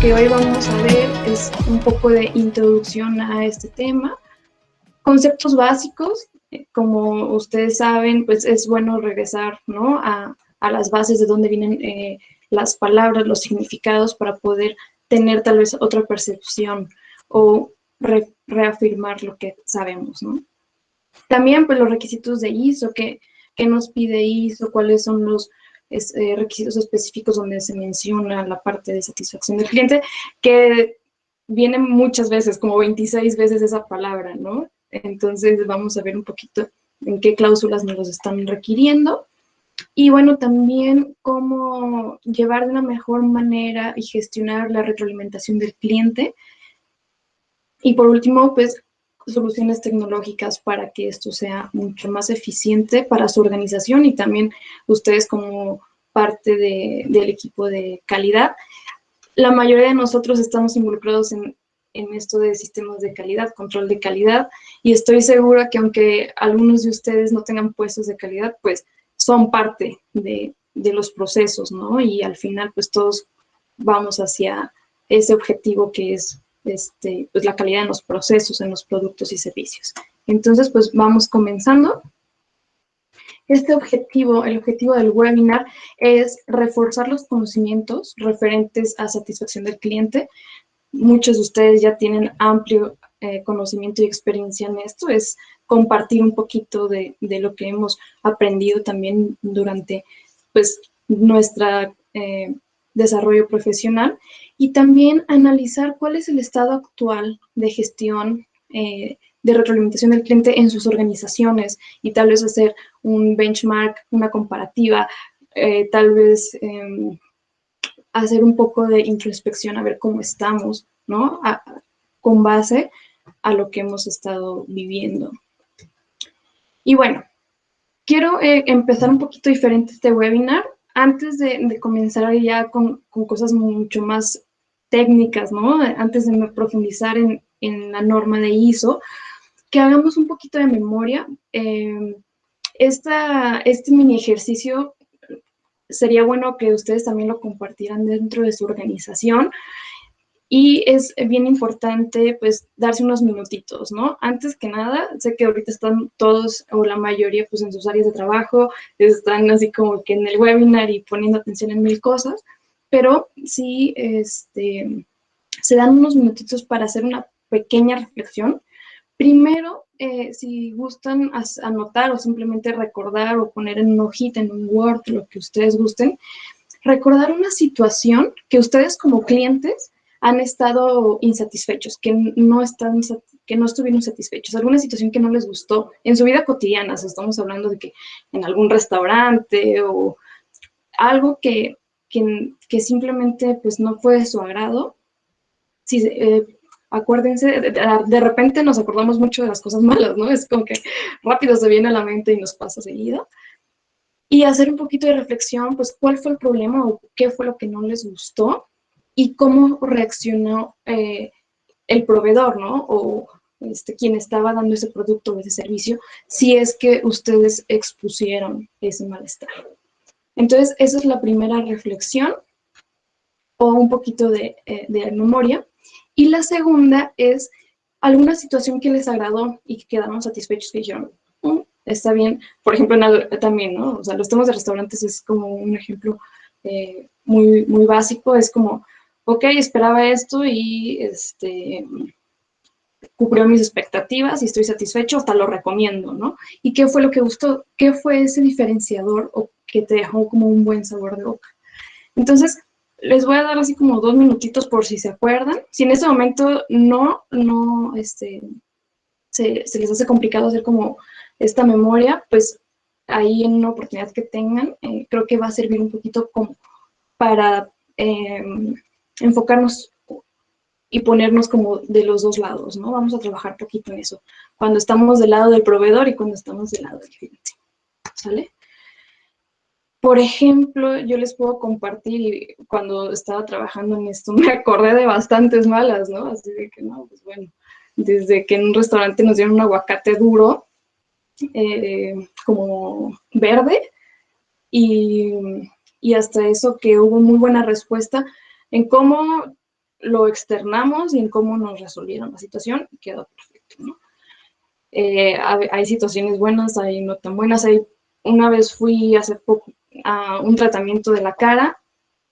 que hoy vamos a ver es un poco de introducción a este tema, conceptos básicos. Como ustedes saben, pues es bueno regresar, ¿no?, a las bases de dónde vienen las palabras, los significados, para poder tener tal vez otra percepción o reafirmar lo que sabemos, ¿no? También, pues, los requisitos de ISO, ¿qué nos pide ISO? ¿Cuáles son los requisitos específicos donde se menciona la parte de satisfacción del cliente? Que viene muchas veces, como 26 veces esa palabra, ¿no? Entonces, vamos a ver un poquito en qué cláusulas nos los están requiriendo. Y bueno, también cómo llevar de una mejor manera y gestionar la retroalimentación del cliente. Y por último, pues, soluciones tecnológicas para que esto sea mucho más eficiente para su organización y también ustedes como parte del equipo de calidad. La mayoría de nosotros estamos involucrados en esto de sistemas de calidad, control de calidad, y estoy segura que aunque algunos de ustedes no tengan puestos de calidad, pues son parte de los procesos, ¿no? Y al final, pues todos vamos hacia ese objetivo que es pues la calidad en los procesos, en los productos y servicios. Entonces, pues vamos comenzando. El objetivo del webinar es reforzar los conocimientos referentes a satisfacción del cliente. Muchos de ustedes ya tienen amplio conocimiento y experiencia en esto. Es compartir un poquito de lo que hemos aprendido también durante, pues, nuestro desarrollo profesional, y también analizar cuál es el estado actual de gestión de retroalimentación del cliente en sus organizaciones, y tal vez hacer un benchmark, una comparativa, tal vez hacer un poco de introspección, a ver cómo estamos, ¿no? Con base a lo que hemos estado viviendo. Y bueno, quiero empezar un poquito diferente este webinar. Antes de comenzar ya con cosas mucho más técnicas, ¿no? Antes de profundizar en la norma de ISO, que hagamos un poquito de memoria. Este mini ejercicio sería bueno que ustedes también lo compartieran dentro de su organización, y es bien importante, pues, darse unos minutitos, ¿no? Antes que nada, sé que ahorita están todos, o la mayoría, pues, en sus áreas de trabajo, están así como que en el webinar y poniendo atención en mil cosas, pero sí, se dan unos minutitos para hacer una pequeña reflexión. Primero, si gustan anotar o simplemente recordar o poner en una hojita, en un Word, lo que ustedes gusten, recordar una situación que ustedes como clientes han estado insatisfechos, que no estuvieron satisfechos, alguna situación que no les gustó en su vida cotidiana. Si estamos hablando de que en algún restaurante o algo que simplemente, pues, no fue de su agrado. Si, acuérdense, de repente nos acordamos mucho de las cosas malas, ¿no? Es como que rápido se viene a la mente y nos pasa seguido. Y hacer un poquito de reflexión, pues, cuál fue el problema o qué fue lo que no les gustó y cómo reaccionó el proveedor, ¿no? O quien estaba dando ese producto o ese servicio, si es que ustedes expusieron ese malestar. Entonces, esa es la primera reflexión o un poquito de memoria. Y la segunda es alguna situación que les agradó y que quedaron satisfechos, que dijeron, está bien. Por ejemplo, también, ¿no? O sea, los temas de restaurantes es como un ejemplo muy, muy básico. Es como, ok, esperaba esto y cubrió mis expectativas y estoy satisfecho, hasta lo recomiendo, ¿no? ¿Y qué fue lo que gustó? ¿Qué fue ese diferenciador o que te dejó como un buen sabor de boca? Entonces, les voy a dar así como 2 minutitos por si se acuerdan. Si en ese momento no se les hace complicado hacer como esta memoria, pues ahí en una oportunidad que tengan, creo que va a servir un poquito como para enfocarnos y ponernos como de los dos lados, ¿no? Vamos a trabajar poquito en eso, cuando estamos del lado del proveedor y cuando estamos del lado del cliente, ¿sale? Por ejemplo, yo les puedo compartir, y cuando estaba trabajando en esto me acordé de bastantes malas, ¿no? Así de que, no, pues bueno, desde que en un restaurante nos dieron un aguacate duro, como verde, y hasta eso que hubo muy buena respuesta en cómo lo externamos y en cómo nos resolvieron la situación y quedó perfecto, ¿no? Hay situaciones buenas, hay no tan buenas. Una vez fui hace poco a un tratamiento de la cara,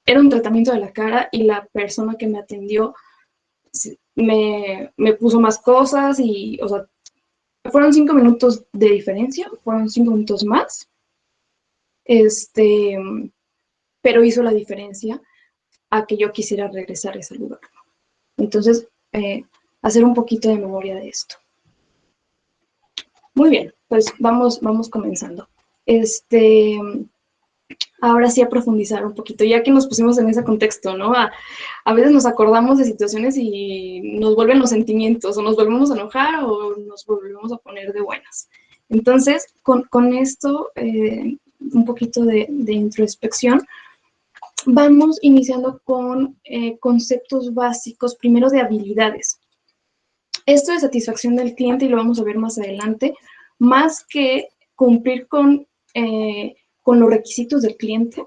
era un tratamiento de la cara y la persona que me atendió me puso más cosas y, o sea, fueron 5 minutos de diferencia, fueron 5 minutos más, pero hizo la diferencia a que yo quisiera regresar a ese lugar. Entonces, hacer un poquito de memoria de esto. Muy bien, pues vamos comenzando. Ahora sí a profundizar un poquito, ya que nos pusimos en ese contexto, ¿no? A veces nos acordamos de situaciones y nos vuelven los sentimientos, o nos volvemos a enojar o nos volvemos a poner de buenas. Entonces, con esto, un poquito de introspección, vamos iniciando con conceptos básicos, primero de habilidades. Esto de satisfacción del cliente, y lo vamos a ver más adelante, más que cumplir con los requisitos del cliente,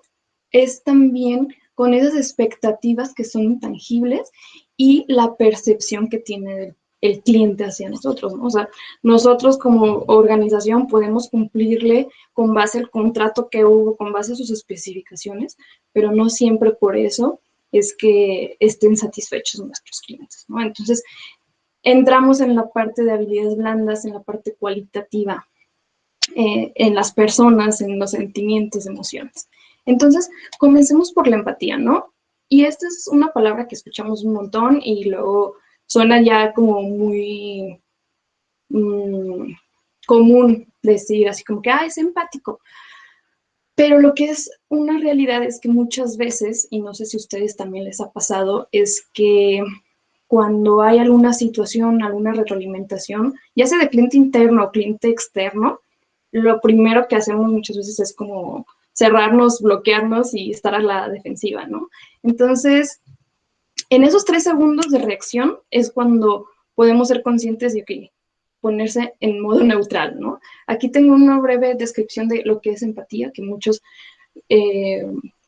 es también con esas expectativas que son intangibles y la percepción que tiene el cliente hacia nosotros, ¿no? O sea, nosotros como organización podemos cumplirle con base al contrato que hubo, con base a sus especificaciones, pero no siempre por eso es que estén satisfechos nuestros clientes, ¿no? Entonces, entramos en la parte de habilidades blandas, en la parte cualitativa, en las personas, en los sentimientos, emociones. Entonces, comencemos por la empatía, ¿no? Y esta es una palabra que escuchamos un montón y luego suena ya como muy común decir, así como que, es empático. Pero lo que es una realidad es que muchas veces, y no sé si a ustedes también les ha pasado, es que cuando hay alguna situación, alguna retroalimentación, ya sea de cliente interno o cliente externo, lo primero que hacemos muchas veces es como cerrarnos, bloquearnos y estar a la defensiva, ¿no? Entonces, en esos 3 segundos de reacción es cuando podemos ser conscientes de, ok, ponerse en modo neutral, ¿no? Aquí tengo una breve descripción de lo que es empatía, que muchos,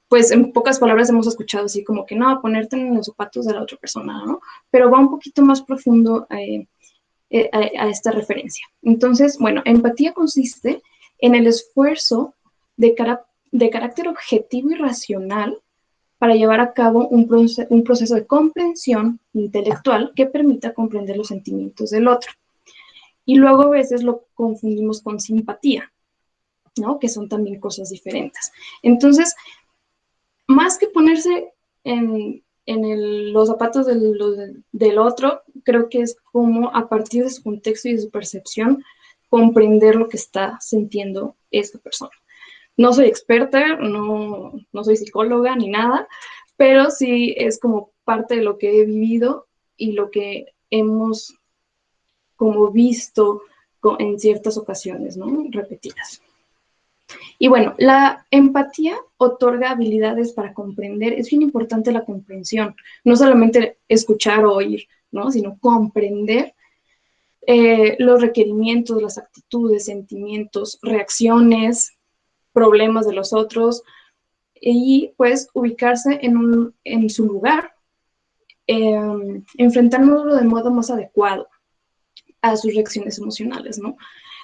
pues en pocas palabras hemos escuchado así como que no, ponerte en los zapatos de la otra persona, ¿no? Pero va un poquito más profundo a esta referencia. Entonces, bueno, empatía consiste en el esfuerzo de carácter objetivo y racional para llevar a cabo un proceso de comprensión intelectual que permita comprender los sentimientos del otro. Y luego a veces lo confundimos con simpatía, ¿no? Que son también cosas diferentes. Entonces, más que ponerse en los zapatos del otro, creo que es como a partir de su contexto y de su percepción, comprender lo que está sintiendo esta persona. No soy experta, no soy psicóloga ni nada, pero sí es como parte de lo que he vivido y lo que hemos como visto en ciertas ocasiones, ¿no? Repetidas. Y bueno, la empatía otorga habilidades para comprender. Es bien importante la comprensión, no solamente escuchar o oír, ¿no? Sino comprender los requerimientos, las actitudes, sentimientos, reacciones, problemas de los otros y pues ubicarse en su lugar, enfrentándolo de modo más adecuado a sus reacciones emocionales, ¿no?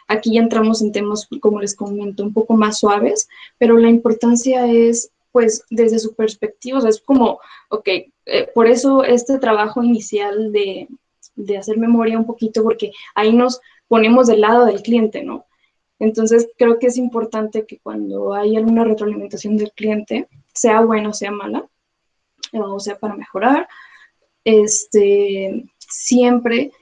Aquí ya entramos en temas, como les comento, un poco más suaves, pero la importancia es, pues, desde su perspectiva, o sea, es como, ok, por eso este trabajo inicial de hacer memoria un poquito, porque ahí nos ponemos del lado del cliente, ¿no? Entonces, creo que es importante que cuando hay alguna retroalimentación del cliente, sea buena o sea mala, o sea para mejorar, siempre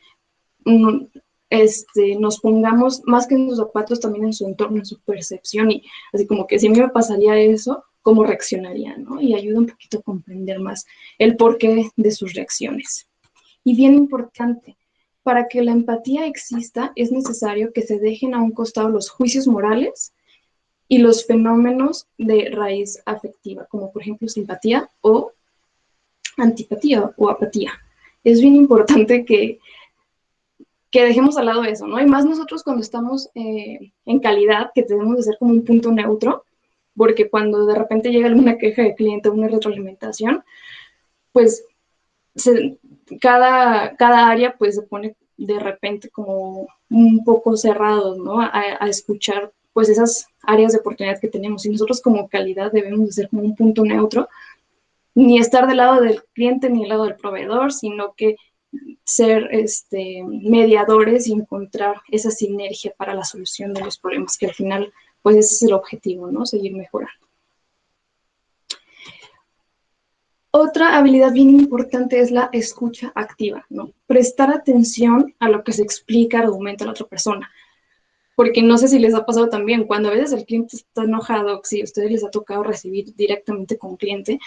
nos pongamos más que en sus zapatos, también en su entorno, en su percepción, y así como que si a mí me pasaría eso, ¿cómo reaccionaría, no? Y ayuda un poquito a comprender más el porqué de sus reacciones. Y bien importante, para que la empatía exista, es necesario que se dejen a un costado los juicios morales y los fenómenos de raíz afectiva, como por ejemplo simpatía o antipatía o apatía. Es bien importante que dejemos al lado eso, ¿no? Y más nosotros cuando estamos en calidad, que debemos de ser como un punto neutro, porque cuando de repente llega alguna queja de cliente o una retroalimentación, pues cada área pues se pone de repente como un poco cerrados, ¿no? A escuchar pues esas áreas de oportunidad que tenemos. Y nosotros como calidad debemos de ser como un punto neutro, ni estar del lado del cliente ni del lado del proveedor, sino que ser mediadores y encontrar esa sinergia para la solución de los problemas, que al final pues ese es el objetivo, ¿no? Seguir mejorando. Otra habilidad bien importante es la escucha activa, ¿no? Prestar atención a lo que se explica, argumenta la otra persona. Porque no sé si les ha pasado también, cuando a veces el cliente está enojado, si a ustedes les ha tocado recibir directamente con cliente,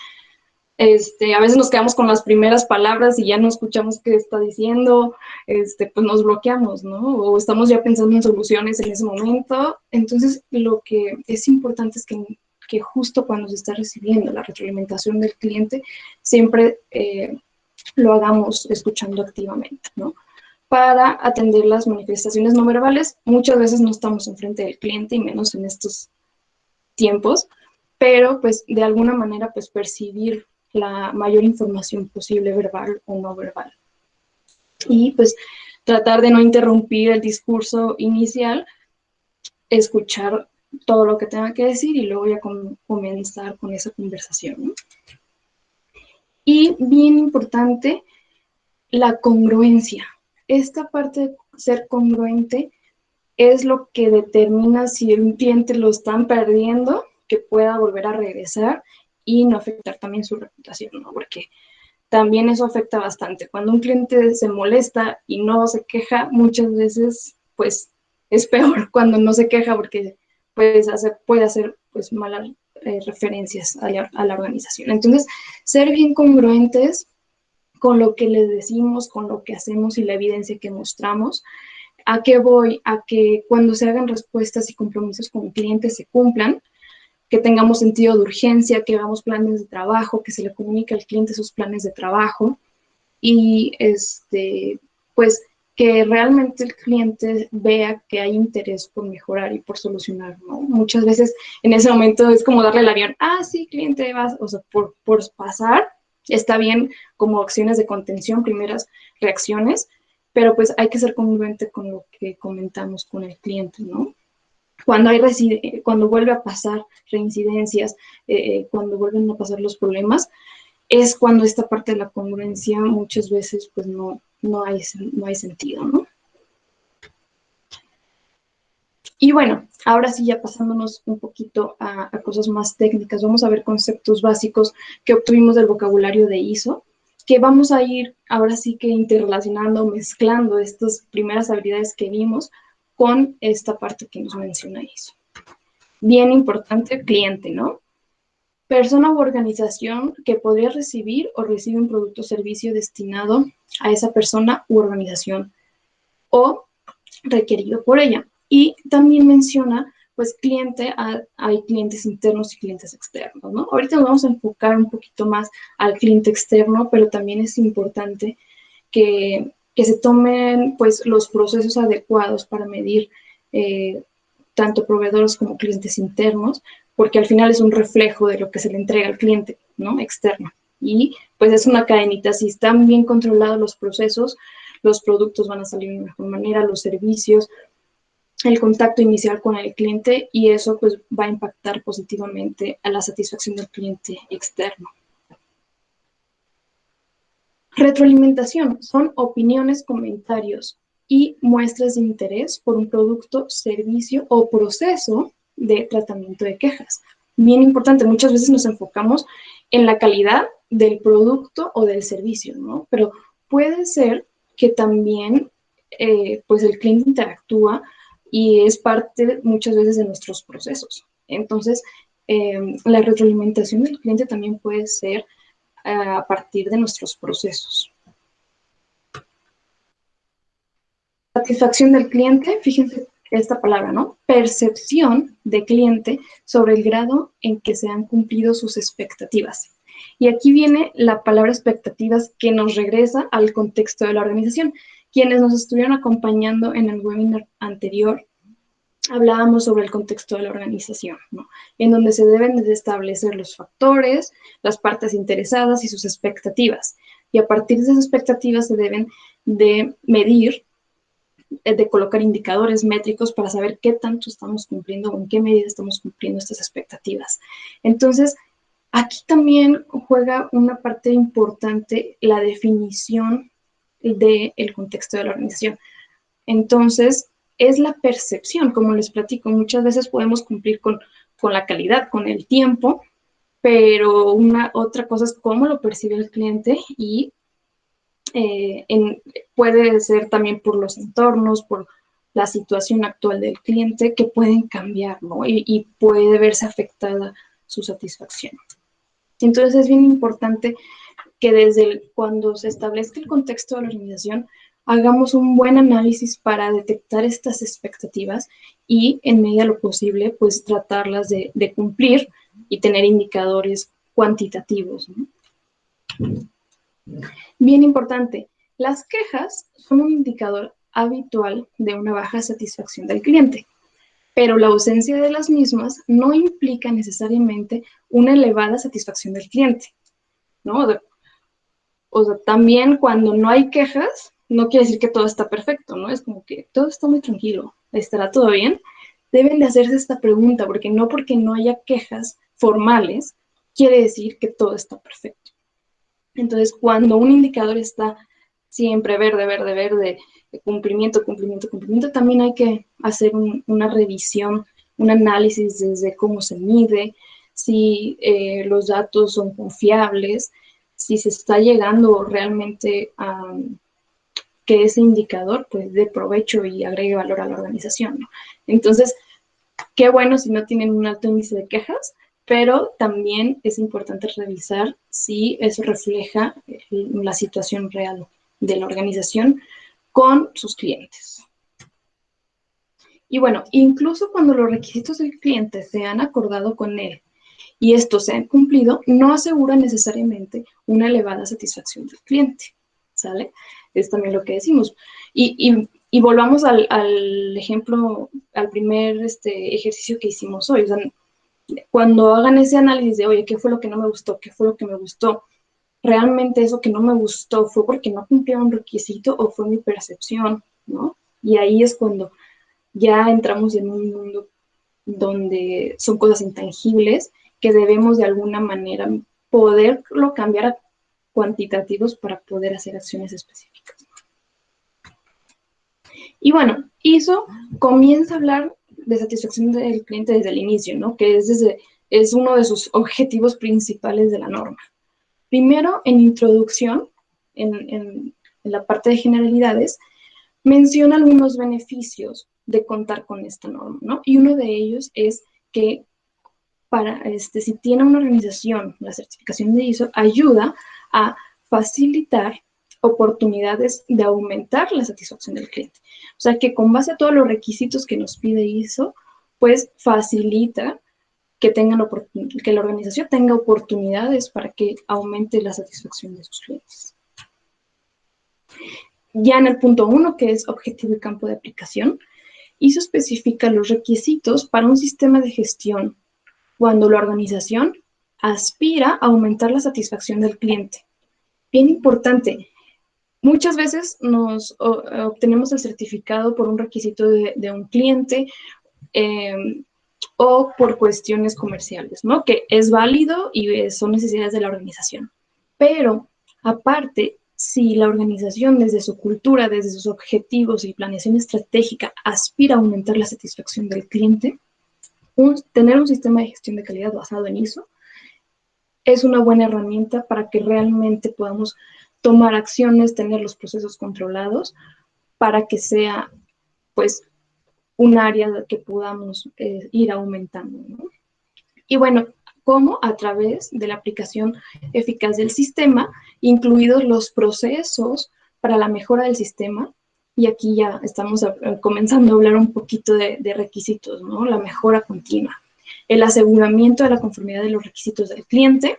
a veces nos quedamos con las primeras palabras y ya no escuchamos qué está diciendo, pues nos bloqueamos, ¿no? O estamos ya pensando en soluciones en ese momento. Entonces, lo que es importante es que justo cuando se está recibiendo la retroalimentación del cliente, siempre lo hagamos escuchando activamente, ¿no? Para atender las manifestaciones no verbales. Muchas veces no estamos enfrente del cliente y menos en estos tiempos, pero pues de alguna manera pues percibir la mayor información posible, verbal o no verbal. Y pues tratar de no interrumpir el discurso inicial, escuchar todo lo que tenga que decir y luego ya comenzar con esa conversación, ¿no? Y bien importante, la congruencia. Esta parte de ser congruente es lo que determina si un cliente lo están perdiendo, que pueda volver a regresar y no afectar también su reputación, ¿no? Porque también eso afecta bastante. Cuando un cliente se molesta y no se queja, muchas veces, pues, es peor cuando no se queja porque puede hacer pues, malas referencias a la organización. Entonces, ser bien congruentes con lo que les decimos, con lo que hacemos y la evidencia que mostramos. ¿A qué voy? A que cuando se hagan respuestas y compromisos con clientes se cumplan, que tengamos sentido de urgencia, que hagamos planes de trabajo, que se le comunique al cliente sus planes de trabajo y pues que realmente el cliente vea que hay interés por mejorar y por solucionar, ¿no? Muchas veces en ese momento es como darle el avión, sí, cliente, vas, o sea, por pasar, está bien como acciones de contención, primeras reacciones, pero pues hay que ser congruente con lo que comentamos con el cliente, ¿no? Cuando vuelve a pasar reincidencias, cuando vuelven a pasar los problemas, es cuando esta parte de la congruencia muchas veces pues no hay sentido, ¿no? Y bueno, ahora sí ya pasándonos un poquito a cosas más técnicas, vamos a ver conceptos básicos que obtuvimos del vocabulario de ISO, que vamos a ir ahora sí que interrelacionando, mezclando estas primeras habilidades que vimos con esta parte que nos menciona ISO. Bien importante, cliente, ¿no? Persona u organización que podría recibir o recibe un producto o servicio destinado a esa persona u organización o requerido por ella. Y también menciona, pues, hay clientes internos y clientes externos, ¿no? Ahorita nos vamos a enfocar un poquito más al cliente externo, pero también es importante que se tomen, pues, los procesos adecuados para medir tanto proveedores como clientes internos, porque al final es un reflejo de lo que se le entrega al cliente, ¿no? Externo. Y pues es una cadenita. Si están bien controlados los procesos, los productos van a salir de mejor manera, los servicios, el contacto inicial con el cliente, y eso pues va a impactar positivamente a la satisfacción del cliente externo. Retroalimentación son opiniones, comentarios y muestras de interés por un producto, servicio o proceso de tratamiento de quejas. Bien importante, muchas veces nos enfocamos en la calidad del producto o del servicio, ¿no? Pero puede ser que también pues el cliente interactúa y es parte muchas veces de nuestros procesos. Entonces, la retroalimentación del cliente también puede ser a partir de nuestros procesos. Satisfacción del cliente, fíjense esta palabra, ¿no? Percepción de cliente sobre el grado en que se han cumplido sus expectativas. Y aquí viene la palabra expectativas que nos regresa al contexto de la organización. Quienes nos estuvieron acompañando en el webinar anterior, hablábamos sobre el contexto de la organización, ¿no? En donde se deben de establecer los factores, las partes interesadas y sus expectativas. Y a partir de esas expectativas se deben de medir, de colocar indicadores métricos para saber qué tanto estamos cumpliendo o en qué medida estamos cumpliendo estas expectativas. Entonces, aquí también juega una parte importante la definición del contexto de la organización. Entonces, es la percepción, como les platico, muchas veces podemos cumplir con la calidad, con el tiempo, pero otra cosa es cómo lo percibe el cliente y puede ser también por los entornos, por la situación actual del cliente que pueden cambiar, ¿no? Y puede verse afectada su satisfacción. Entonces es bien importante que cuando se establezca el contexto de la organización, hagamos un buen análisis para detectar estas expectativas y, en medida de lo posible, pues tratarlas de cumplir y tener indicadores cuantitativos, ¿no? Bien importante, las quejas son un indicador habitual de una baja satisfacción del cliente, pero la ausencia de las mismas no implica necesariamente una elevada satisfacción del cliente, ¿no? O sea, también cuando no hay quejas, no quiere decir que todo está perfecto, ¿no? Es como que todo está muy tranquilo, ¿estará todo bien? Deben de hacerse esta pregunta, porque no haya quejas formales, quiere decir que todo está perfecto. Entonces, cuando un indicador está siempre verde, verde, verde, cumplimiento, cumplimiento, cumplimiento, también hay que hacer una revisión, un análisis desde cómo se mide, si los datos son confiables, si se está llegando realmente a que ese indicador pues dé provecho y agregue valor a la organización, ¿no? Entonces, qué bueno si no tienen un alto índice de quejas, pero también es importante revisar si eso refleja la situación real de la organización con sus clientes. Y bueno, incluso cuando los requisitos del cliente se han acordado con él y estos se han cumplido, no asegura necesariamente una elevada satisfacción del cliente, ¿sale? Es también lo que decimos. Y volvamos al ejemplo, al primer ejercicio que hicimos hoy. O sea, cuando hagan ese análisis de, oye, ¿qué fue lo que no me gustó? ¿Qué fue lo que me gustó? ¿Realmente eso que no me gustó fue porque no cumplía un requisito o fue mi percepción, ¿no? Y ahí es cuando ya entramos en un mundo donde son cosas intangibles que debemos de alguna manera poderlo cambiar a cuantitativos para poder hacer acciones específicas. Y bueno, ISO comienza a hablar de satisfacción del cliente desde el inicio, ¿no? Que es uno de sus objetivos principales de la norma. Primero, en introducción, en la parte de generalidades, menciona algunos beneficios de contar con esta norma, ¿no? Y uno de ellos es que si tiene una organización, la certificación de ISO ayuda a facilitar oportunidades de aumentar la satisfacción del cliente. O sea, que con base a todos los requisitos que nos pide ISO, pues facilita que la organización tenga oportunidades para que aumente la satisfacción de sus clientes. Ya en el punto 1, que es objetivo y campo de aplicación, ISO especifica los requisitos para un sistema de gestión cuando la organización aspira a aumentar la satisfacción del cliente. Bien importante, muchas veces obtenemos el certificado por un requisito de un cliente o por cuestiones comerciales, ¿no? Que es válido y son necesidades de la organización. Pero, aparte, si la organización desde su cultura, desde sus objetivos y planeación estratégica aspira a aumentar la satisfacción del cliente, tener un sistema de gestión de calidad basado en ISO es una buena herramienta para que realmente podamos tomar acciones, tener los procesos controlados para que sea, pues, un área que podamos ir aumentando, ¿no? Y bueno, ¿cómo? A través de la aplicación eficaz del sistema, incluidos los procesos para la mejora del sistema. Y aquí ya estamos comenzando a hablar un poquito de requisitos, ¿no? La mejora continua, el aseguramiento de la conformidad de los requisitos del cliente,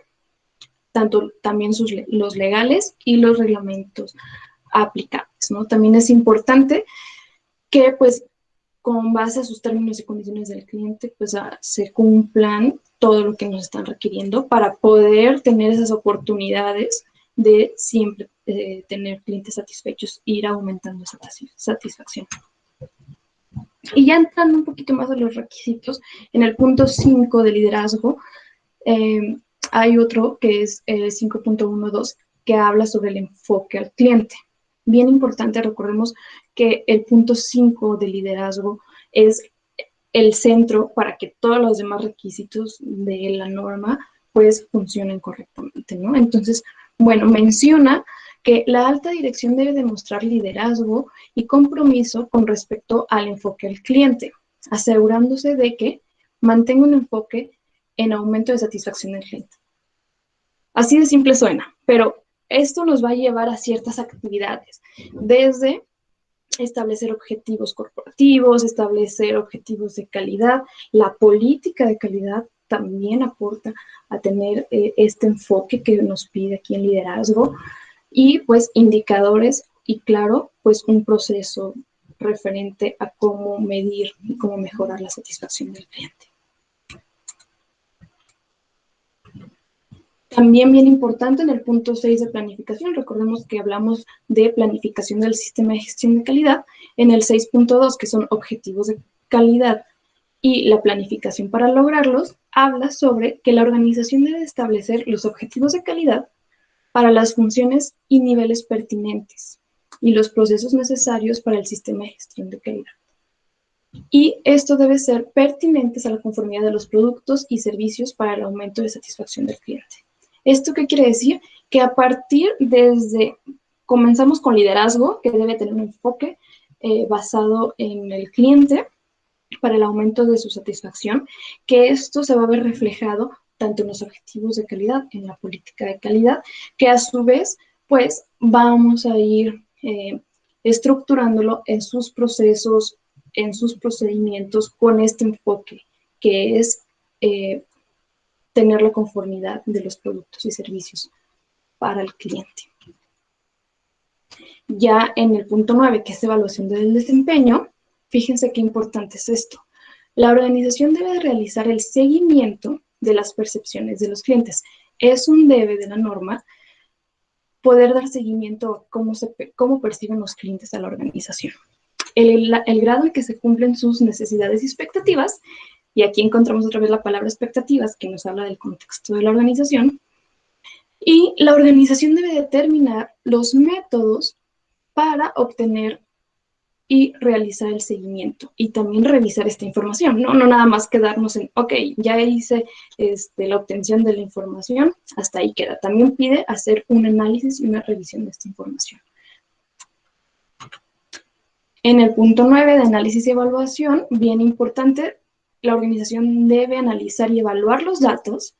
también los legales y los reglamentos aplicables, ¿no? También es importante que, pues, con base a sus términos y condiciones del cliente, pues se cumplan todo lo que nos están requiriendo para poder tener esas oportunidades de siempre tener clientes satisfechos e ir aumentando esa satisfacción. Y ya entrando un poquito más a los requisitos, en el punto 5 de liderazgo, hay otro que es el 5.12, que habla sobre el enfoque al cliente. Bien importante, recordemos que el punto 5 de liderazgo es el centro para que todos los demás requisitos de la norma pues funcionen correctamente, ¿no? Entonces, bueno, menciona que la alta dirección debe demostrar liderazgo y compromiso con respecto al enfoque al cliente, asegurándose de que mantenga un enfoque en aumento de satisfacción del cliente. Así de simple suena, pero esto nos va a llevar a ciertas actividades, desde establecer objetivos corporativos, establecer objetivos de calidad. La política de calidad también aporta a tener este enfoque que nos pide aquí en liderazgo y pues indicadores y claro, pues un proceso referente a cómo medir y cómo mejorar la satisfacción del cliente. También bien importante en el punto 6 de planificación, recordemos que hablamos de planificación del sistema de gestión de calidad, en el 6.2, que son objetivos de calidad y la planificación para lograrlos, habla sobre que la organización debe establecer los objetivos de calidad para las funciones y niveles pertinentes y los procesos necesarios para el sistema de gestión de calidad. Y esto debe ser pertinentes a la conformidad de los productos y servicios para el aumento de satisfacción del cliente. ¿Esto qué quiere decir? Que a partir comenzamos con liderazgo, que debe tener un enfoque basado en el cliente para el aumento de su satisfacción, que esto se va a ver reflejado tanto en los objetivos de calidad, en la política de calidad, que a su vez, pues, vamos a ir estructurándolo en sus procesos, en sus procedimientos con este enfoque, que es tener la conformidad de los productos y servicios para el cliente. Ya en el punto 9, que es evaluación del desempeño, fíjense qué importante es esto. La organización debe realizar el seguimiento de las percepciones de los clientes. Es un debe de la norma poder dar seguimiento a cómo perciben los clientes a la organización. El grado en que se cumplen sus necesidades y expectativas, y aquí encontramos otra vez la palabra expectativas, que nos habla del contexto de la organización, y la organización debe determinar los métodos para obtener y realizar el seguimiento y también revisar esta información, no nada más quedarnos en, ok, ya hice la obtención de la información, hasta ahí queda. También pide hacer un análisis y una revisión de esta información. En el punto 9 de análisis y evaluación, bien importante, la organización debe analizar y evaluar los datos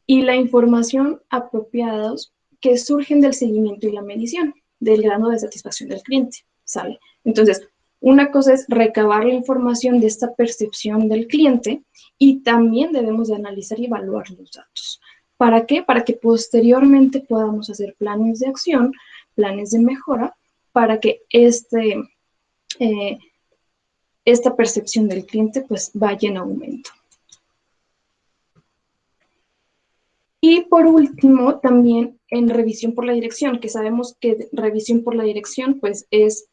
y la información apropiados que surgen del seguimiento y la medición del grado de satisfacción del cliente, ¿sale? Entonces, una cosa es recabar la información de esta percepción del cliente y también debemos de analizar y evaluar los datos. ¿Para qué? Para que posteriormente podamos hacer planes de acción, planes de mejora, para que esta percepción del cliente pues vaya en aumento. Y por último, también en revisión por la dirección, que sabemos que revisión por la dirección pues es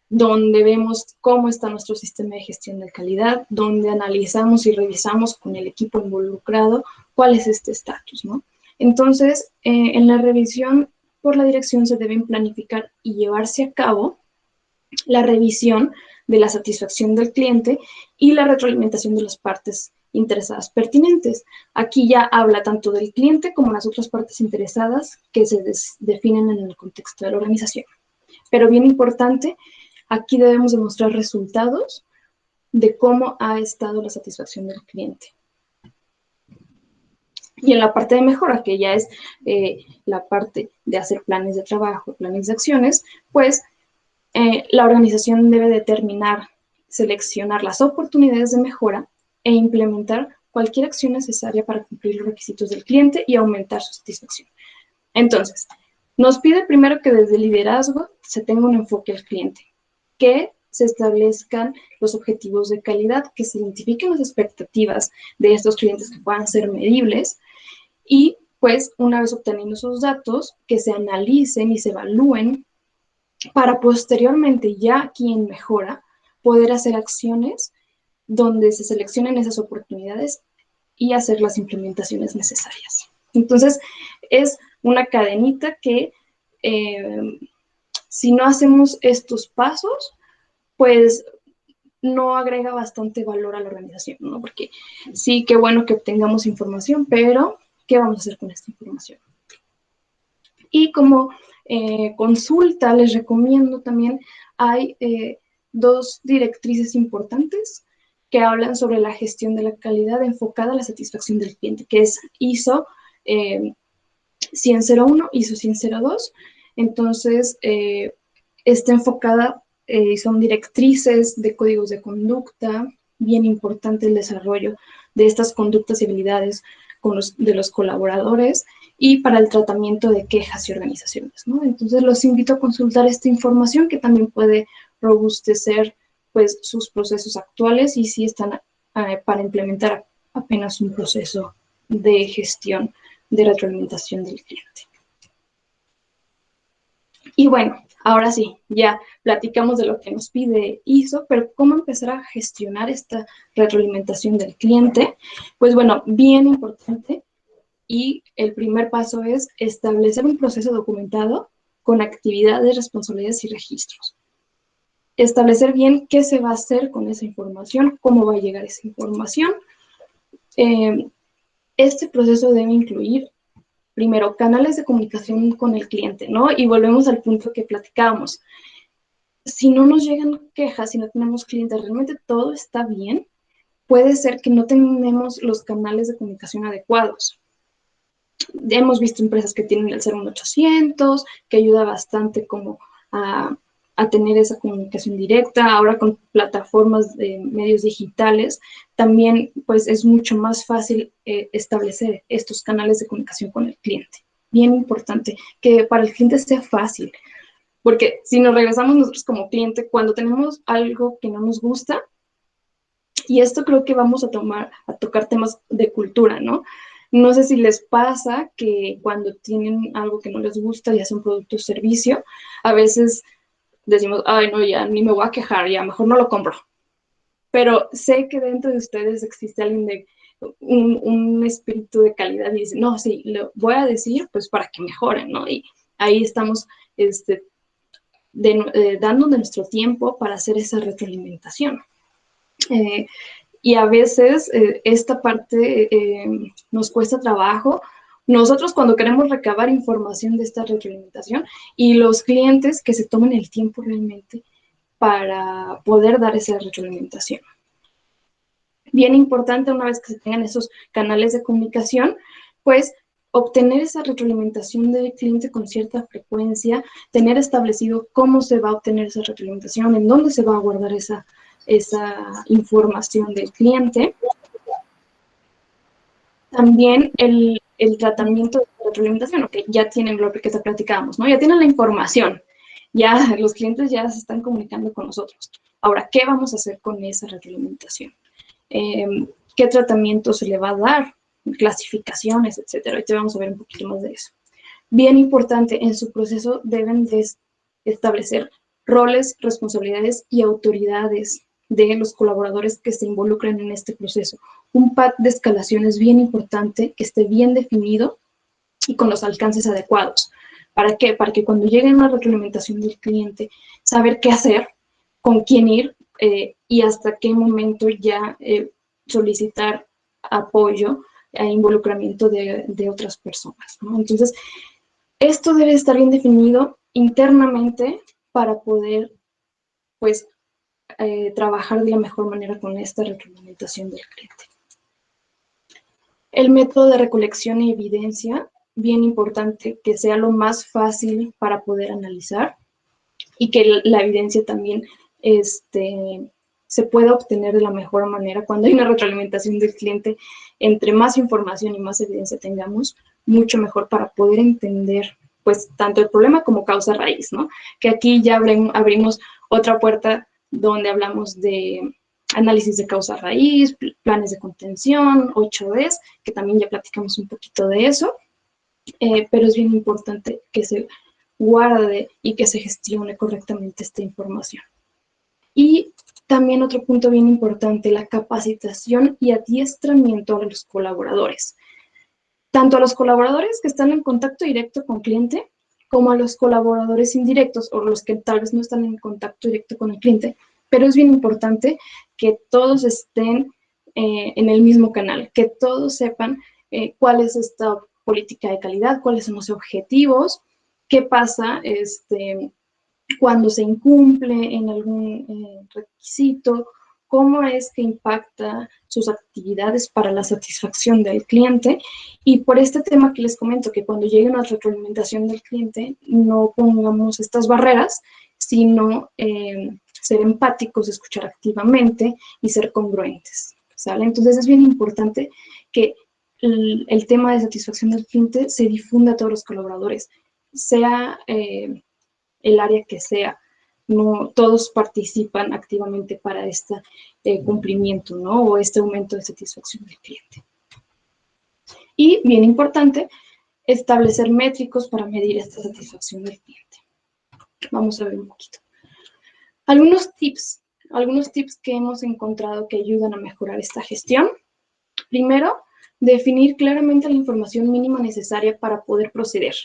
donde vemos cómo está nuestro sistema de gestión de calidad, donde analizamos y revisamos con el equipo involucrado cuál es este estatus, ¿no? Entonces, en la revisión por la dirección se deben planificar y llevarse a cabo la revisión de la satisfacción del cliente y la retroalimentación de las partes interesadas pertinentes. Aquí ya habla tanto del cliente como las otras partes interesadas que se definen en el contexto de la organización. Pero bien importante, aquí debemos demostrar resultados de cómo ha estado la satisfacción del cliente. Y en la parte de mejora, que ya es la parte de hacer planes de trabajo, planes de acciones, pues la organización debe determinar, seleccionar las oportunidades de mejora e implementar cualquier acción necesaria para cumplir los requisitos del cliente y aumentar su satisfacción. Entonces, nos pide primero que desde el liderazgo se tenga un enfoque al cliente, que se establezcan los objetivos de calidad, que se identifiquen las expectativas de estos clientes que puedan ser medibles y pues una vez obteniendo esos datos, que se analicen y se evalúen para posteriormente ya quien mejora poder hacer acciones donde se seleccionen esas oportunidades y hacer las implementaciones necesarias. Entonces, es una cadenita que si no hacemos estos pasos, pues no agrega bastante valor a la organización, ¿no? Porque sí, qué bueno que obtengamos información, pero ¿qué vamos a hacer con esta información? Y como consulta, les recomiendo también, hay dos directrices importantes que hablan sobre la gestión de la calidad enfocada a la satisfacción del cliente, que es ISO 100.01, ISO 100.02. Entonces, está enfocada, son directrices de códigos de conducta, bien importante el desarrollo de estas conductas y habilidades de los colaboradores y para el tratamiento de quejas y organizaciones, ¿no? Entonces, los invito a consultar esta información que también puede robustecer pues, sus procesos actuales y si están para implementar apenas un proceso de gestión de retroalimentación del cliente. Y bueno, ahora sí, ya platicamos de lo que nos pide ISO, pero ¿cómo empezar a gestionar esta retroalimentación del cliente? Pues bueno, bien importante, y el primer paso es establecer un proceso documentado con actividades, responsabilidades y registros. Establecer bien qué se va a hacer con esa información, cómo va a llegar esa información. Este proceso debe incluir primero, canales de comunicación con el cliente, ¿no? Y volvemos al punto que platicábamos. Si no nos llegan quejas, si no tenemos clientes, realmente todo está bien, puede ser que no tenemos los canales de comunicación adecuados. Hemos visto empresas que tienen el 01800, que ayuda bastante como a tener esa comunicación directa. Ahora con plataformas de medios digitales, también pues es mucho más fácil establecer estos canales de comunicación con el cliente. Bien importante, que para el cliente sea fácil, porque si nos regresamos nosotros como cliente, cuando tenemos algo que no nos gusta, y esto creo que vamos a tocar temas de cultura, ¿no? No sé si les pasa que cuando tienen algo que no les gusta, ya sea un producto o servicio, a veces decimos, ay, no, ya ni me voy a quejar, ya mejor no lo compro. Pero sé que dentro de ustedes existe alguien de un espíritu de calidad y dice, no, sí, lo voy a decir pues para que mejoren, ¿no? Y ahí estamos dando de nuestro tiempo para hacer esa retroalimentación. Y a veces esta parte nos cuesta trabajo. Nosotros cuando queremos recabar información de esta retroalimentación y los clientes que se tomen el tiempo realmente para poder dar esa retroalimentación. Bien importante, una vez que se tengan esos canales de comunicación, pues obtener esa retroalimentación del cliente con cierta frecuencia, tener establecido cómo se va a obtener esa retroalimentación, en dónde se va a guardar esa información del cliente. También el tratamiento de retroalimentación, ok, ya tienen lo que te platicábamos, ¿no? Ya tienen la información, ya los clientes ya se están comunicando con nosotros. Ahora, ¿qué vamos a hacer con esa retroalimentación? ¿Qué tratamiento se le va a dar? Clasificaciones, etcétera. Ahorita vamos a ver un poquito más de eso. Bien importante, en su proceso deben de establecer roles, responsabilidades y autoridades de los colaboradores que se involucren en este proceso. Un path de escalación es bien importante, que esté bien definido y con los alcances adecuados. ¿Para qué? Para que cuando llegue una retroalimentación del cliente, saber qué hacer, con quién ir y hasta qué momento ya solicitar apoyo e involucramiento de otras personas, ¿no? Entonces, esto debe estar bien definido internamente para poder, pues, trabajar de la mejor manera con esta retroalimentación del cliente. El método de recolección y evidencia, bien importante que sea lo más fácil para poder analizar y que la evidencia también se pueda obtener de la mejor manera. Cuando hay una retroalimentación del cliente, entre más información y más evidencia tengamos, mucho mejor para poder entender pues tanto el problema como causa raíz, ¿no? Que aquí ya abrimos otra puerta donde hablamos de análisis de causa raíz, planes de contención, 8Ds, que también ya platicamos un poquito de eso. pero es bien importante que se guarde y que se gestione correctamente esta información. Y también otro punto bien importante, la capacitación y adiestramiento a los colaboradores. Tanto a los colaboradores que están en contacto directo con cliente, como a los colaboradores indirectos o los que tal vez no están en contacto directo con el cliente. Pero es bien importante que todos estén en el mismo canal, que todos sepan cuál es esta política de calidad, cuáles son los objetivos, qué pasa cuando se incumple en algún requisito, cómo es que impacta sus actividades para la satisfacción del cliente. Y por este tema que les comento, que cuando llegue una retroalimentación del cliente, no pongamos estas barreras, sino ser empáticos, escuchar activamente y ser congruentes, ¿sale? Entonces es bien importante que el tema de satisfacción del cliente se difunda a todos los colaboradores, sea el área que sea. No todos participan activamente para este cumplimiento, ¿no? O este aumento de satisfacción del cliente. Y, bien importante, establecer métricos para medir esta satisfacción del cliente. Vamos a ver un poquito. Algunos tips que hemos encontrado que ayudan a mejorar esta gestión. Primero, definir claramente la información mínima necesaria para poder proceder,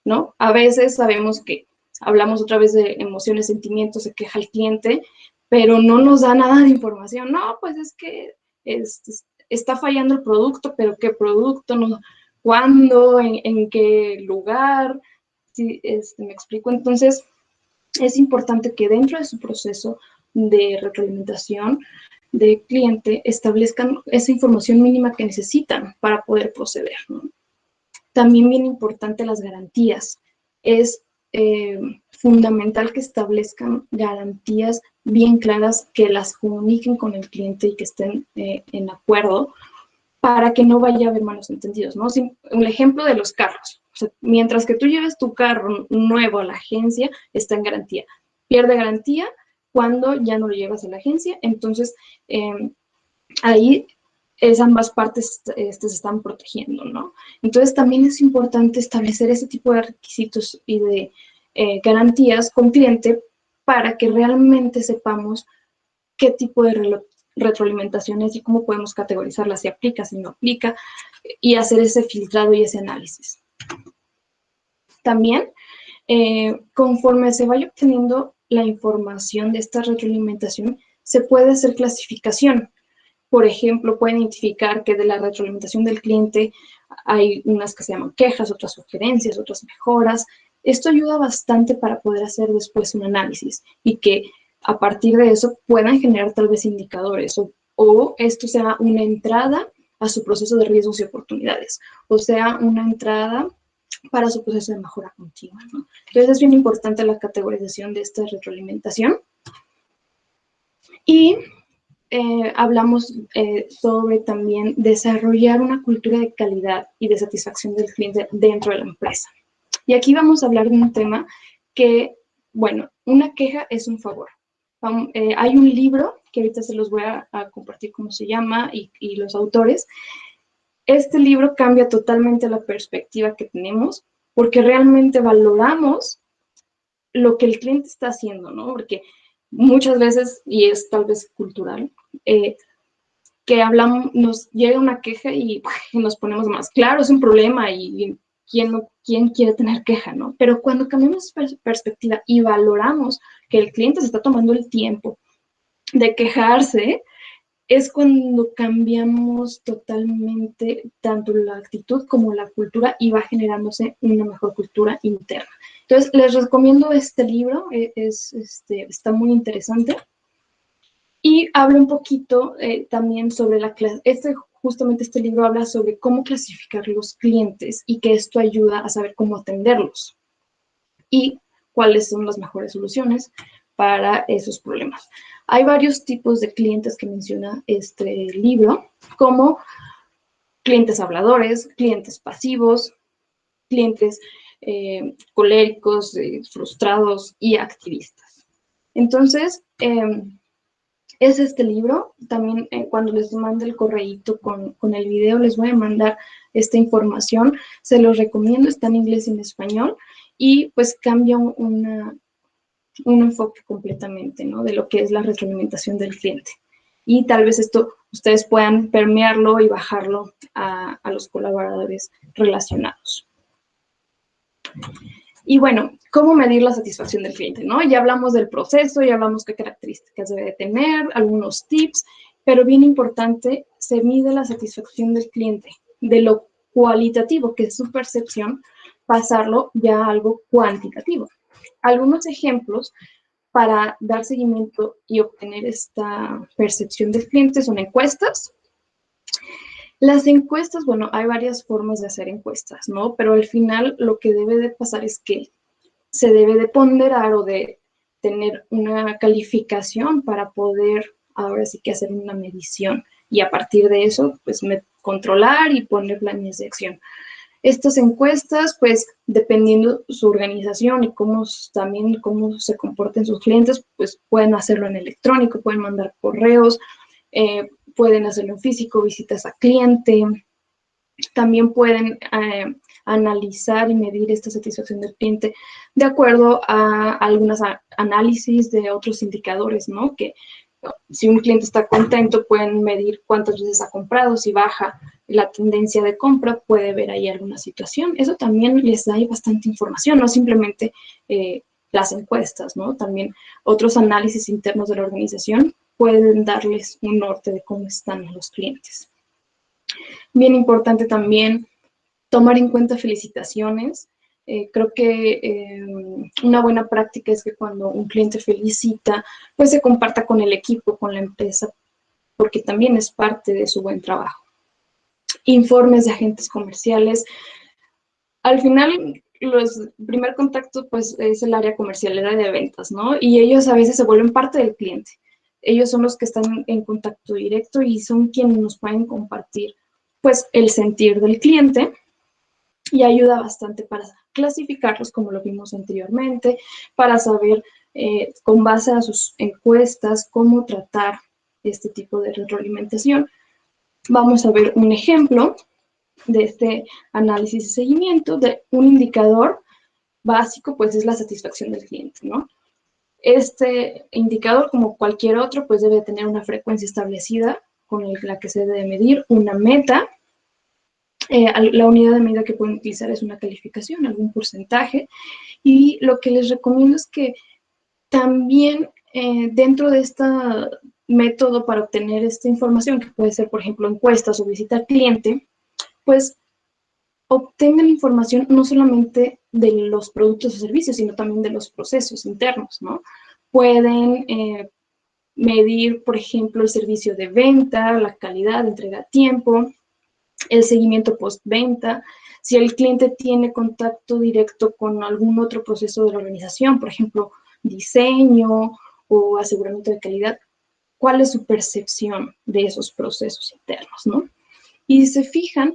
¿no? A veces sabemos que hablamos otra vez de emociones, sentimientos, se queja el cliente, pero no nos da nada de información. No, pues es que está fallando el producto, pero ¿qué producto? No, ¿cuándo? ¿En qué lugar? Sí, me explico. Entonces, es importante que dentro de su proceso de retroalimentación de cliente establezcan esa información mínima que necesitan para poder proceder, ¿no? También bien importante las garantías. Es fundamental que establezcan garantías bien claras, que las comuniquen con el cliente y que estén en acuerdo para que no vaya a haber malos entendidos, ¿no? Un ejemplo de los carros. O sea, mientras que tú lleves tu carro nuevo a la agencia, está en garantía. Pierde garantía cuando ya no lo llevas a la agencia, entonces ahí ambas partes se están protegiendo, ¿no? Entonces también es importante establecer ese tipo de requisitos y de garantías con cliente para que realmente sepamos qué tipo de retroalimentación es y cómo podemos categorizarla, si aplica, si no aplica, y hacer ese filtrado y ese análisis. También, conforme se vaya obteniendo la información de esta retroalimentación, se puede hacer clasificación. Por ejemplo, pueden identificar que de la retroalimentación del cliente hay unas que se llaman quejas, otras sugerencias, otras mejoras. Esto ayuda bastante para poder hacer después un análisis y que a partir de eso puedan generar tal vez indicadores o esto sea una entrada a su proceso de riesgos y oportunidades, o sea, una entrada para su proceso de mejora continua, ¿no? Entonces es bien importante la categorización de esta retroalimentación. Y hablamos sobre también desarrollar una cultura de calidad y de satisfacción del cliente dentro de la empresa. Y aquí vamos a hablar de un tema que, bueno, una queja es un favor. Hay un libro que ahorita se los voy a compartir cómo se llama y los autores. Este libro cambia totalmente la perspectiva que tenemos porque realmente valoramos lo que el cliente está haciendo, ¿no? Porque muchas veces, y es tal vez cultural, que hablamos, nos llega una queja y nos ponemos más, claro, es un problema y ¿quién quiere tener queja, no? Pero cuando cambiamos perspectiva y valoramos que el cliente se está tomando el tiempo de quejarse, es cuando cambiamos totalmente tanto la actitud como la cultura y va generándose una mejor cultura interna. Entonces, les recomiendo este libro, está muy interesante. Y habla un poquito también sobre justamente este libro habla sobre cómo clasificar los clientes y que esto ayuda a saber cómo atenderlos y cuáles son las mejores soluciones para esos problemas. Hay varios tipos de clientes que menciona este libro, como clientes habladores, clientes pasivos, clientes coléricos, frustrados y activistas. Entonces, Es este libro. También cuando les mande el correíto con el video, les voy a mandar esta información. Se los recomiendo, está en inglés y en español, y pues cambia un enfoque completamente, ¿no? De lo que es la retroalimentación del cliente. Y tal vez esto ustedes puedan permearlo y bajarlo a los colaboradores relacionados. Y bueno, ¿cómo medir la satisfacción del cliente, no? Ya hablamos del proceso, ya hablamos qué características debe de tener, algunos tips, pero bien importante, se mide la satisfacción del cliente, de lo cualitativo, que es su percepción, pasarlo ya a algo cuantitativo. Algunos ejemplos para dar seguimiento y obtener esta percepción del cliente son encuestas. Las encuestas, bueno, hay varias formas de hacer encuestas, ¿no? Pero al final lo que debe de pasar es que se debe de ponderar o de tener una calificación para poder ahora sí que hacer una medición y a partir de eso, pues controlar y poner planes de acción. Estas encuestas, pues, dependiendo su organización y también cómo se comporten sus clientes, pues pueden hacerlo en electrónico, pueden mandar correos, pueden hacerlo en físico, visitas a cliente. También pueden analizar y medir esta satisfacción del cliente de acuerdo a algunos análisis de otros indicadores, ¿no? Que si un cliente está contento, pueden medir cuántas veces ha comprado, si baja la tendencia de compra, puede ver ahí alguna situación. Eso también les da ahí bastante información, no simplemente las encuestas, ¿no? También otros análisis internos de la organización pueden darles un norte de cómo están los clientes. Bien importante también tomar en cuenta felicitaciones. Creo que una buena práctica es que cuando un cliente felicita, pues se comparta con el equipo, con la empresa, porque también es parte de su buen trabajo. Informes de agentes comerciales. Al final, el primer contacto pues es el área comercial, el área de ventas, ¿no? Y ellos a veces se vuelven parte del cliente. Ellos son los que están en contacto directo y son quienes nos pueden compartir pues el sentir del cliente y ayuda bastante para clasificarlos, como lo vimos anteriormente, para saber con base a sus encuestas cómo tratar este tipo de retroalimentación. Vamos a ver un ejemplo de este análisis y seguimiento de un indicador básico, pues es la satisfacción del cliente, ¿no? Este indicador, como cualquier otro, pues debe tener una frecuencia establecida con la que se debe medir, una meta. La unidad de medida que pueden utilizar es una calificación, algún porcentaje. Y lo que les recomiendo es que también dentro de este método para obtener esta información, que puede ser, por ejemplo, encuestas o visita al cliente, pues obtengan información no solamente de los productos o servicios, sino también de los procesos internos, ¿no? Pueden medir, por ejemplo, el servicio de venta, la calidad, entrega a tiempo, el seguimiento postventa, si el cliente tiene contacto directo con algún otro proceso de la organización, por ejemplo, diseño o aseguramiento de calidad, ¿cuál es su percepción de esos procesos internos, ¿no? Y si se fijan,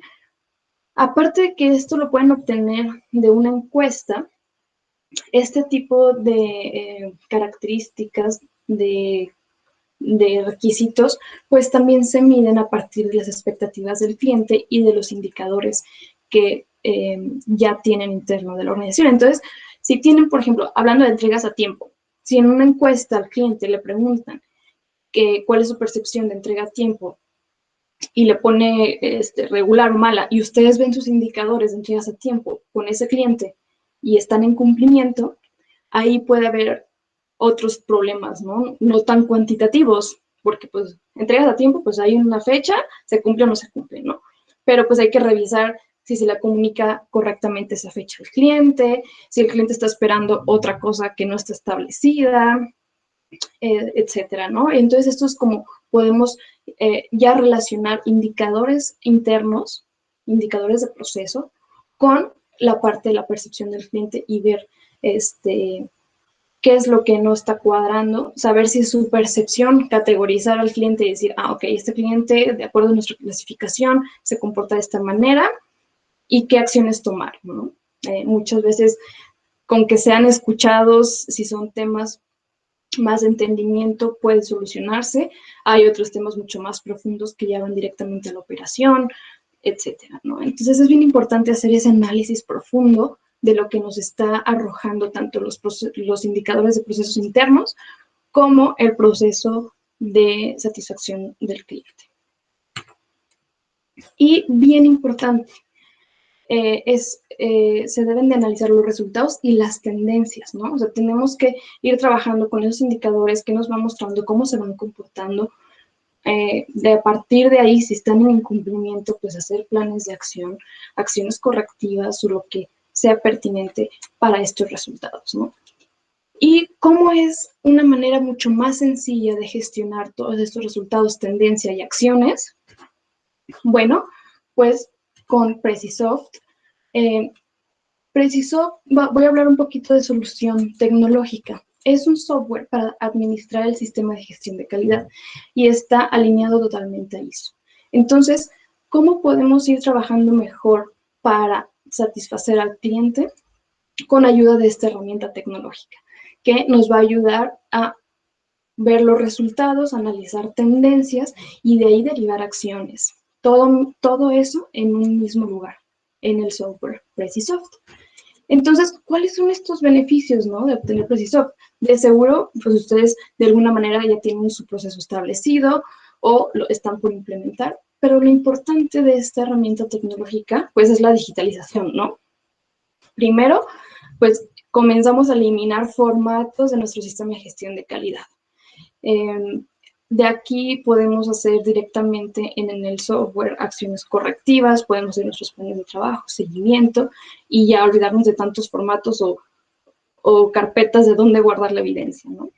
aparte de que esto lo pueden obtener de una encuesta, este tipo de características de requisitos, pues también se miden a partir de las expectativas del cliente y de los indicadores que ya tienen interno de la organización. Entonces, si tienen, por ejemplo, hablando de entregas a tiempo, si en una encuesta al cliente le preguntan cuál es su percepción de entrega a tiempo y le pone regular o mala, y ustedes ven sus indicadores de entregas a tiempo con ese cliente y están en cumplimiento, ahí puede haber otros problemas, ¿no? No tan cuantitativos, porque pues entregas a tiempo, pues hay una fecha, se cumple o no se cumple, ¿no? Pero pues hay que revisar si se le comunica correctamente esa fecha al cliente, si el cliente está esperando otra cosa que no está establecida, etcétera, ¿no? Entonces esto es como podemos ya relacionar indicadores internos, indicadores de proceso, con la parte de la percepción del cliente y ver qué es lo que no está cuadrando, saber si es su percepción, categorizar al cliente y decir, ok, este cliente, de acuerdo a nuestra clasificación, se comporta de esta manera y qué acciones tomar, ¿no? Muchas veces, con que sean escuchados, si son temas más entendimiento puede solucionarse. Hay otros temas mucho más profundos que ya van directamente a la operación, etcétera, ¿no? Entonces es bien importante hacer ese análisis profundo de lo que nos está arrojando tanto los indicadores de procesos internos como el proceso de satisfacción del cliente. Y bien importante, se deben de analizar los resultados y las tendencias, ¿no? O sea, tenemos que ir trabajando con esos indicadores que nos van mostrando cómo se van comportando. A partir de ahí, si están en incumplimiento, pues hacer planes de acción, acciones correctivas o lo que sea pertinente para estos resultados, ¿no? Y cómo es una manera mucho más sencilla de gestionar todos estos resultados, tendencia y acciones. Bueno, pues con Precisoft. Precisoft, voy a hablar un poquito de solución tecnológica. Es un software para administrar el sistema de gestión de calidad y está alineado totalmente a ISO. Entonces, ¿cómo podemos ir trabajando mejor para satisfacer al cliente? Con ayuda de esta herramienta tecnológica, que nos va a ayudar a ver los resultados, analizar tendencias y de ahí derivar acciones. Todo eso en un mismo lugar, en el software Precisoft. Entonces, ¿cuáles son estos beneficios, ¿no?, de obtener Precisoft? De seguro, pues ustedes de alguna manera ya tienen su proceso establecido o lo están por implementar, pero lo importante de esta herramienta tecnológica, pues es la digitalización, ¿no? Primero, pues comenzamos a eliminar formatos de nuestro sistema de gestión de calidad. De aquí podemos hacer directamente en el software acciones correctivas, podemos hacer nuestros planes de trabajo, seguimiento, y ya olvidarnos de tantos formatos o carpetas de dónde guardar la evidencia, ¿no?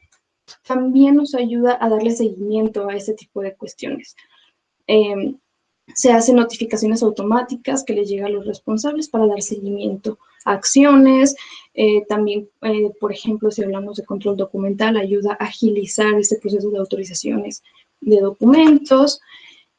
También nos ayuda a darle seguimiento a ese tipo de cuestiones. Se hacen notificaciones automáticas que les llegan a los responsables para dar seguimiento a acciones. También, por ejemplo, si hablamos de control documental, ayuda a agilizar este proceso de autorizaciones de documentos.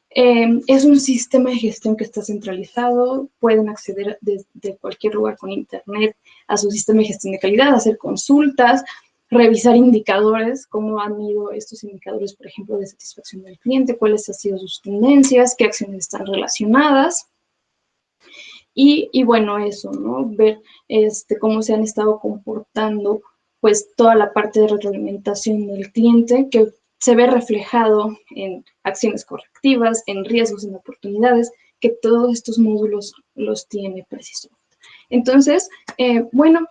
Es un sistema de gestión que está centralizado. Pueden acceder desde cualquier lugar con internet a su sistema de gestión de calidad, hacer consultas, revisar indicadores, cómo han ido estos indicadores, por ejemplo, de satisfacción del cliente, cuáles han sido sus tendencias, qué acciones están relacionadas. Y bueno, eso, ¿no? Ver cómo se han estado comportando, pues, toda la parte de retroalimentación del cliente, que se ve reflejado en acciones correctivas, en riesgos, en oportunidades, que todos estos módulos los tiene Precisoft. Entonces, bueno,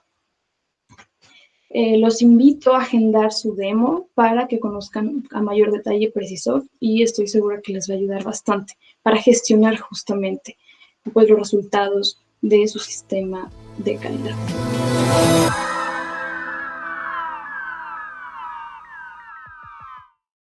los invito a agendar su demo para que conozcan a mayor detalle Precisoft y estoy segura que les va a ayudar bastante para gestionar justamente, pues, los resultados de su sistema de calidad.